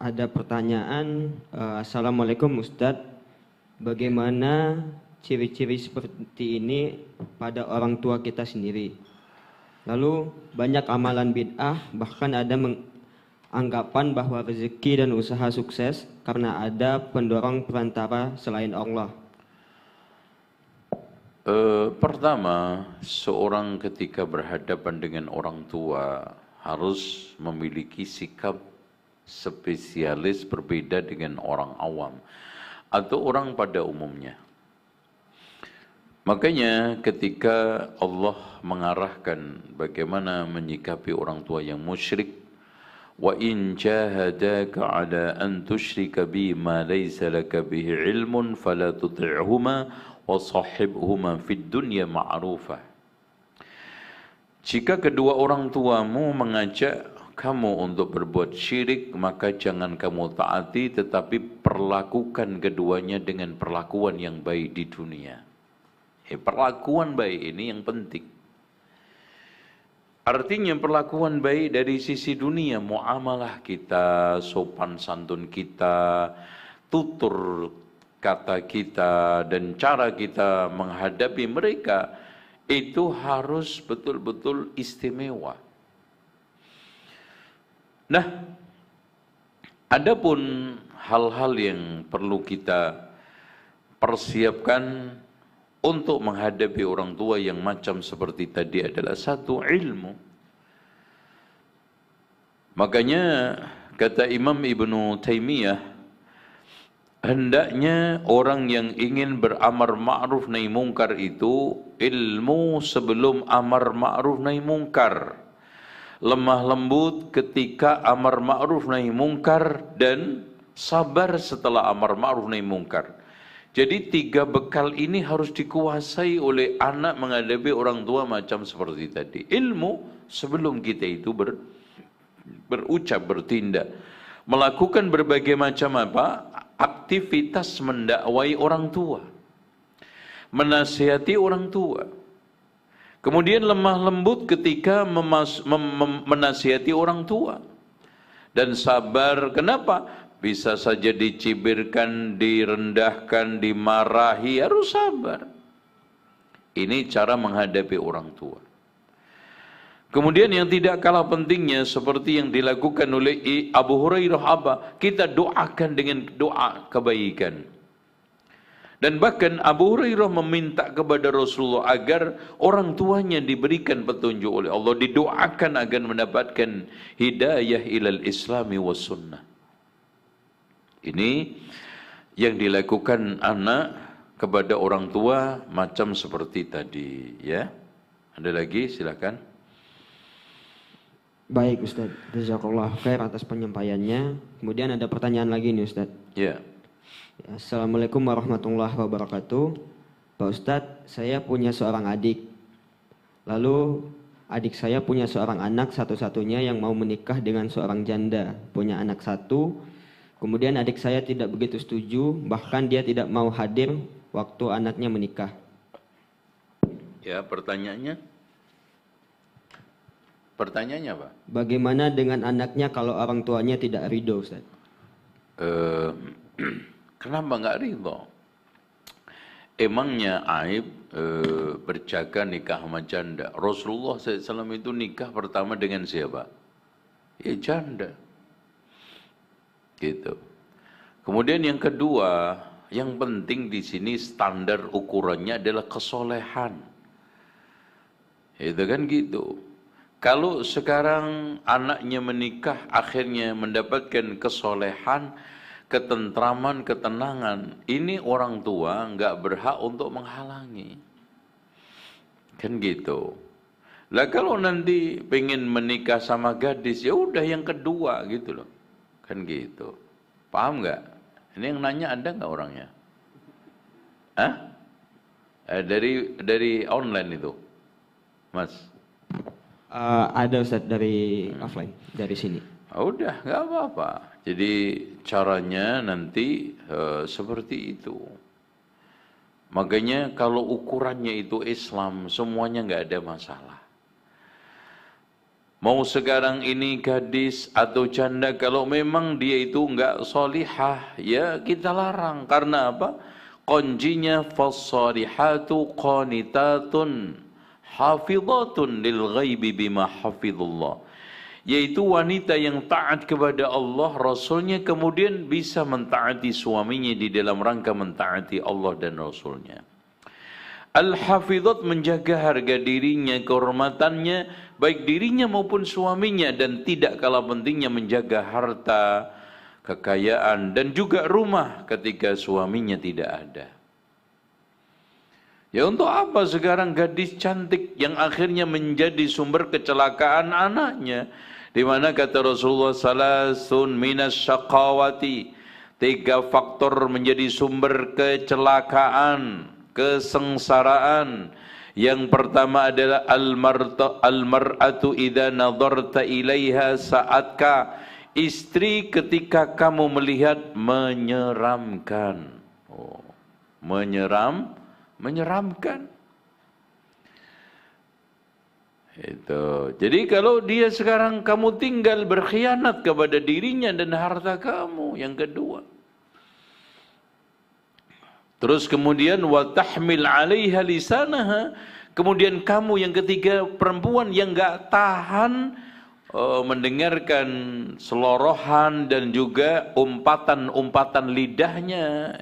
Ada pertanyaan, Assalamualaikum Ustadz, bagaimana ciri-ciri seperti ini pada orang tua kita sendiri? Lalu banyak amalan bid'ah, bahkan ada anggapan bahwa rezeki dan usaha sukses karena ada pendorong perantara selain Allah. Pertama, seorang ketika berhadapan dengan orang tua harus memiliki sikap spesialis berbeda dengan orang awam atau orang pada umumnya. Makanya ketika Allah mengarahkan bagaimana menyikapi orang tua yang musyrik, wa in jahadaka ala an tusyrika bi ma laysa laka bihi ilmun fala tuti'huma wa sahibhuma fid dunya ma'rufa. Jika kedua orang tuamu mengajak kamu untuk berbuat syirik, maka jangan kamu taati, tetapi perlakukan keduanya dengan perlakuan yang baik di dunia. Perlakuan baik ini yang penting. Artinya perlakuan baik dari sisi dunia, muamalah kita, sopan santun kita, tutur kata kita, dan cara kita menghadapi mereka itu harus betul-betul istimewa. Nah, adapun hal-hal yang perlu kita persiapkan untuk menghadapi orang tua yang macam seperti tadi adalah satu, ilmu. Makanya kata Imam Ibnu Taimiyah, hendaknya orang yang ingin beramar ma'ruf nahi mungkar itu ilmu sebelum amar ma'ruf nahi mungkar, lemah lembut ketika amar ma'ruf nahi mungkar, dan sabar setelah amar ma'ruf nahi mungkar. Jadi tiga bekal ini harus dikuasai oleh anak menghadapi orang tua macam seperti tadi. Ilmu sebelum kita itu berucap, bertindak, melakukan berbagai macam aktivitas mendakwai orang tua, menasihati orang tua. Kemudian lemah lembut ketika menasihati orang tua, dan sabar. Kenapa? Bisa saja dicibirkan, direndahkan, dimarahi, harus sabar. Ini cara menghadapi orang tua. Kemudian yang tidak kalah pentingnya, seperti yang dilakukan oleh Abu Hurairah, kita doakan dengan doa kebaikan. Dan bahkan Abu Hurairah meminta kepada Rasulullah agar orang tuanya diberikan petunjuk oleh Allah, didoakan agar mendapatkan hidayah ilal islami was sunnah. Ini yang dilakukan anak kepada orang tua macam seperti tadi, ya. Ada lagi, silakan. Baik Ustaz, jazakallah khair atas penyampaiannya. Kemudian ada pertanyaan lagi nih Ustaz. Ya. Assalamualaikum warahmatullahi wabarakatuh. Pak Ustadz, saya punya seorang adik. Lalu adik saya punya seorang anak satu-satunya yang mau menikah dengan seorang janda. Punya anak satu. Kemudian adik saya tidak begitu setuju, bahkan dia tidak mau hadir waktu anaknya menikah. Ya, pertanyaannya? Pertanyaannya apa? Bagaimana dengan anaknya kalau orang tuanya tidak ridho, Ustaz? Kenapa nggak ridho? Emangnya aib berjaga nikah sama janda? Rasulullah SAW itu nikah pertama dengan siapa? Ya janda. Gitu. Kemudian yang kedua, yang penting di sini standar ukurannya adalah kesolehan. Itu kan gitu. Kalau sekarang anaknya menikah akhirnya mendapatkan kesolehan, ketentraman, ketenangan, ini orang tua nggak berhak untuk menghalangi. Kan gitu. Lah kalau nanti pengen menikah sama gadis, ya udah yang kedua gitu loh. Kan gitu. Paham nggak? Ini yang nanya ada nggak orangnya? Hah? Dari online itu, Mas? Ada Ustaz dari offline, dari sini. Udah, nggak apa-apa. Jadi caranya nanti seperti itu. Makanya kalau ukurannya itu Islam, semuanya nggak ada masalah. Mau sekarang ini gadis atau janda, kalau memang dia itu nggak solihah, ya kita larang. Karena apa? Kuncinya fas-solihatu qanitatun hafidhatun lil ghaibi bima hafidhullah. Yaitu wanita yang taat kepada Allah, Rasulnya, kemudian bisa mentaati suaminya di dalam rangka mentaati Allah dan Rasulnya. Al-hafidhat menjaga harga dirinya, kehormatannya, baik dirinya maupun suaminya, dan tidak kalah pentingnya menjaga harta, kekayaan, dan juga rumah ketika suaminya tidak ada. Ya untuk apa sekarang gadis cantik yang akhirnya menjadi sumber kecelakaan anaknya? Di mana kata Rasulullah salasun minas syaqawati, 3 faktor menjadi sumber kecelakaan, kesengsaraan. Yang pertama adalah al-mar'atu idza nadarta ilaiha sa'atka, istri ketika kamu melihat menyeramkan. Oh, menyeramkan. Itu. Jadi kalau dia sekarang kamu tinggal berkhianat kepada dirinya dan harta kamu, yang kedua. Terus kemudian wa tahmil 'alaiha lisanaha, kemudian kamu yang ketiga, perempuan yang enggak tahan mendengarkan selorohan dan juga umpatan-umpatan lidahnya,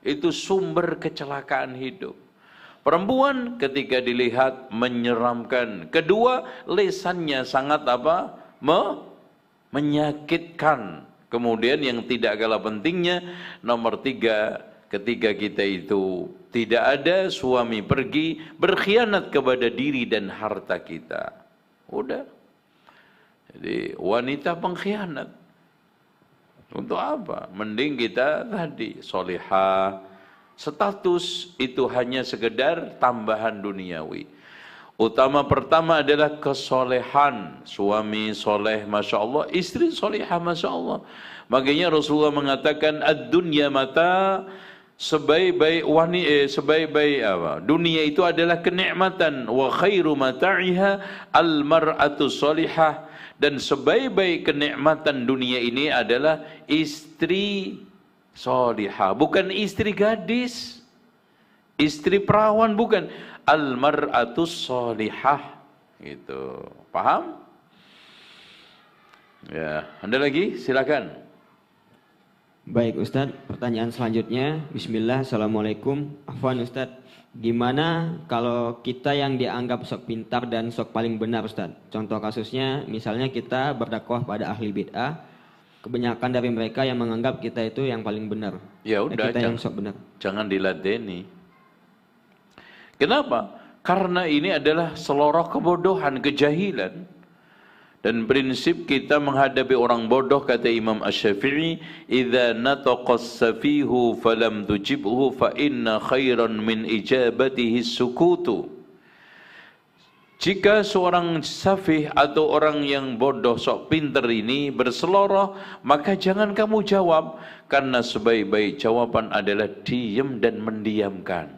itu sumber kecelakaan hidup. Perempuan ketika dilihat menyeramkan. Kedua, lesannya sangat menyakitkan. Kemudian yang tidak kalah pentingnya, nomor 3, ketika kita itu tidak ada, suami pergi berkhianat kepada diri dan harta kita. Udah. Jadi wanita pengkhianat. Untuk apa? Mending kita tadi solihah. Status itu hanya sekedar tambahan duniawi. Utama pertama adalah kesolehan. Suami soleh, Masya Allah. Istri solehah, Masya Allah. Makanya Rasulullah mengatakan ad-dunya mata, sebaik-baik dunia itu adalah kenikmatan. Wa khairu mata'iha al-mar'atu solihah. Dan sebaik-baik kenikmatan dunia ini adalah istri solihah, bukan istri gadis, istri perawan, bukan. Al-mar'atus solihah, gitu. Paham? Ya, ada lagi? Silakan. Baik Ustadz, pertanyaan selanjutnya. Bismillah, Assalamualaikum. Afwan Ustadz, gimana kalau kita yang dianggap sok pintar dan sok paling benar Ustadz? Contoh kasusnya, misalnya kita berdakwah pada ahli bid'ah, kebanyakan dari mereka yang menganggap kita itu yang paling benar. Ya udah, kita yang sok benar. Jangan diladeni. Kenapa? Karena ini adalah seloroh kebodohan, kejahilan. Dan prinsip kita menghadapi orang bodoh, kata Imam Asy-Syafi'i, "Idza nataqas safihu falam tujibhu fa inna khairan min ijabatihi sukutu." Jika seorang safih atau orang yang bodoh sok pinter ini berseloroh, maka jangan kamu jawab, karena sebaik-baik jawaban adalah diam dan mendiamkan.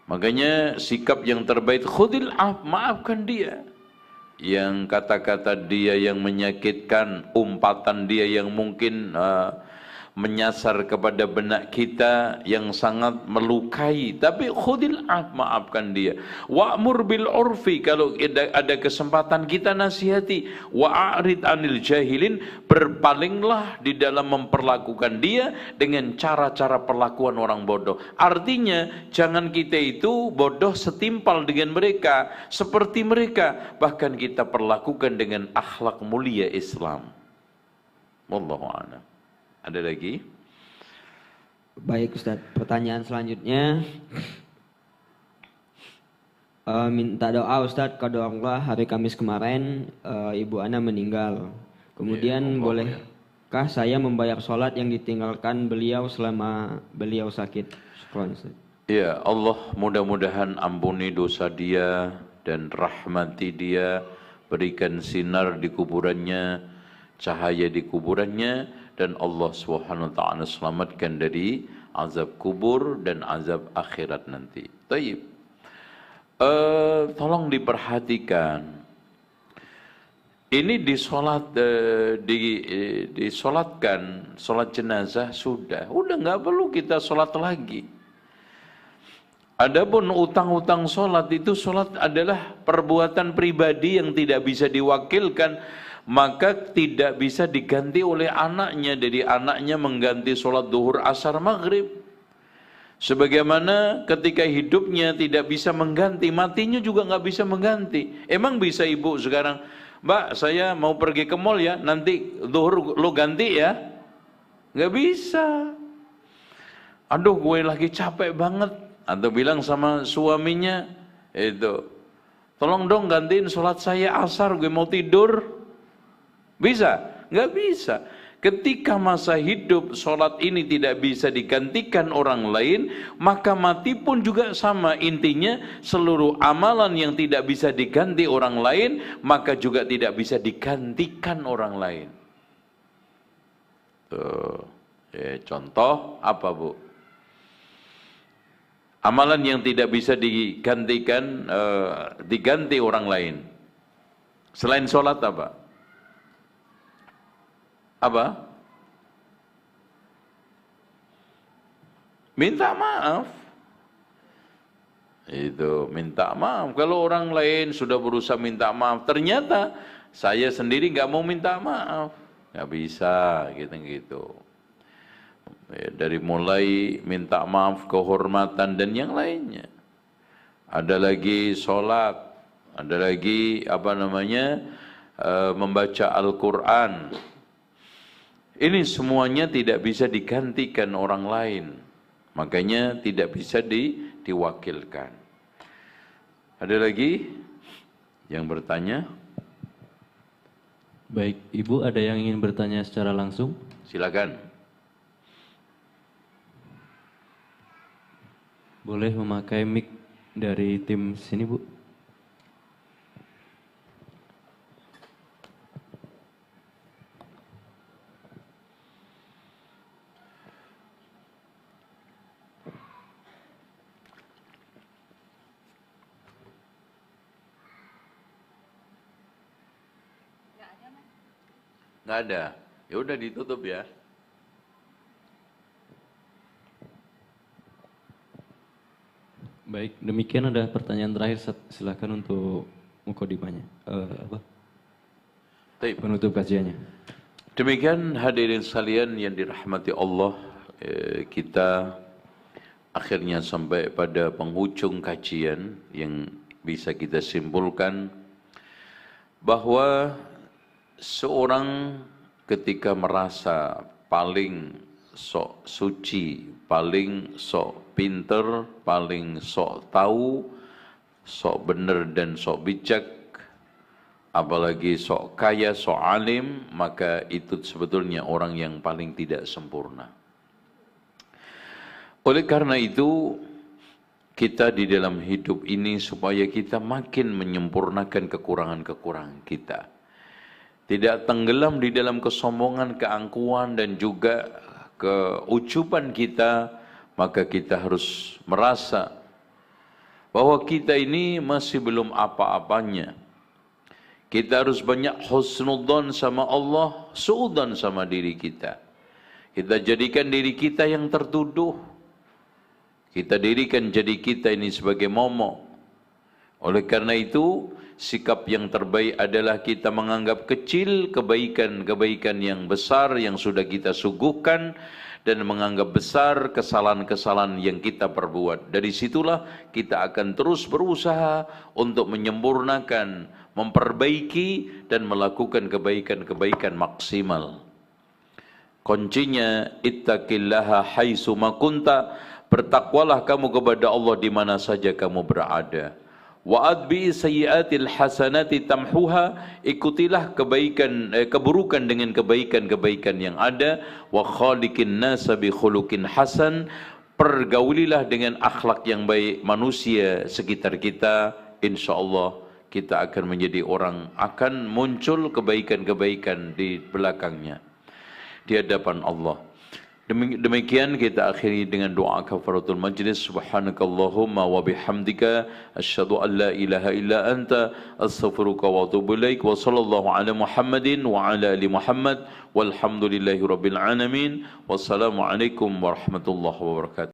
Makanya sikap yang terbaik, khudil af, maafkan dia. Yang kata-kata dia yang menyakitkan, umpatan dia yang mungkin menyasar kepada benak kita yang sangat melukai, tapi khudil af, maafkan dia. Wa'mur bil urfi, kalau ada kesempatan kita nasihati. Wa'arid anil jahilin, berpalinglah di dalam memperlakukan dia dengan cara-cara perlakuan orang bodoh. Artinya jangan kita itu bodoh setimpal dengan mereka, seperti mereka, bahkan kita perlakukan dengan akhlak mulia Islam. Wallahu a'lam. Ada lagi? Baik Ustadz, pertanyaan selanjutnya. Minta doa Ustadz, kepada Allah, hari Kamis kemarin ibu ana meninggal. Kemudian bolehkah saya membayar sholat yang ditinggalkan beliau selama beliau sakit? Syukran Ustadz. Ya Allah, mudah-mudahan ampuni dosa dia dan rahmati dia, berikan sinar di kuburannya, cahaya di kuburannya, dan Allah Subhanahu wa taala selamatkan dari azab kubur dan azab akhirat nanti. Taib. Tolong diperhatikan. Ini disolatkan, solat jenazah udah nggak perlu kita solat lagi. Adapun utang-utang solat itu, solat adalah perbuatan pribadi yang tidak bisa diwakilkan, maka tidak bisa diganti oleh anaknya. Jadi anaknya mengganti sholat duhur, asar, maghrib. Sebagaimana ketika hidupnya tidak bisa mengganti, matinya juga nggak bisa mengganti. Emang bisa ibu sekarang, Mbak saya mau pergi ke mall ya, nanti duhur lo ganti ya? Nggak bisa. Aduh gue lagi capek banget. Atau bilang sama suaminya, itu, tolong dong gantiin sholat saya asar, gue mau tidur. Bisa? Nggak bisa. Ketika masa hidup sholat ini tidak bisa digantikan orang lain, maka mati pun juga sama. Intinya seluruh amalan yang tidak bisa diganti orang lain, maka juga tidak bisa digantikan orang lain. Tuh. Contoh apa Bu? Amalan yang tidak bisa digantikan, diganti orang lain. Selain sholat apa? Apa? Minta maaf. Itu, minta maaf. Kalau orang lain sudah berusaha minta maaf, ternyata saya sendiri nggak mau minta maaf. Nggak bisa, gitu. Ya, dari mulai minta maaf, kehormatan, dan yang lainnya. Ada lagi sholat, ada lagi membaca Al-Quran. Ini semuanya tidak bisa digantikan orang lain. Makanya tidak bisa diwakilkan. Ada lagi yang bertanya? Baik, Ibu ada yang ingin bertanya secara langsung? Silakan. Boleh memakai mic dari tim sini, Bu? Nggak ada. Ya udah ditutup ya. Baik, demikian ada pertanyaan terakhir. Silakan untuk mukodimanya. Penutup kajiannya. Demikian hadirin sekalian yang dirahmati Allah, kita akhirnya sampai pada penghujung kajian yang bisa kita simpulkan bahwa seorang ketika merasa paling sok suci, paling sok pinter, paling sok tahu, sok benar dan sok bijak, apalagi sok kaya, sok alim, maka itu sebetulnya orang yang paling tidak sempurna. Oleh karena itu, kita di dalam hidup ini supaya kita makin menyempurnakan kekurangan-kekurangan kita. Tidak tenggelam di dalam kesombongan, keangkuhan dan juga keucupan kita, maka kita harus merasa bahwa kita ini masih belum apa-apanya. Kita harus banyak husnudzon sama Allah, suudzon sama diri kita. Kita jadikan diri kita yang tertuduh. Kita dirikan jadi kita ini sebagai momok. Oleh karena itu, sikap yang terbaik adalah kita menganggap kecil kebaikan-kebaikan yang besar yang sudah kita suguhkan dan menganggap besar kesalahan-kesalahan yang kita perbuat. Dari situlah kita akan terus berusaha untuk menyempurnakan, memperbaiki dan melakukan kebaikan-kebaikan maksimal. Kuncinya ittaqillaha haitsu ma kunta, bertakwalah kamu kepada Allah di mana saja kamu berada. Wa adbi sayyiatil hasanati tamhuha, ikutilah keburukan dengan kebaikan-kebaikan yang ada. Wa khaliqin nasa bi khuluqin hasan, pergaulilah dengan akhlak yang baik manusia sekitar kita. Insyaallah kita akan menjadi orang, akan muncul kebaikan-kebaikan di belakangnya di hadapan Allah. Demikian kita akhiri dengan doa kafaratul majlis. Subhanakallahumma wa bihamdika asyhadu an la ilaha illa anta astaghfiruka wa atubu ilaik. Wa sallallahu ala Muhammadin wa ala ali Muhammad walhamdulillahi rabbil alamin. Wassalamualaikum warahmatullahi wabarakatuh.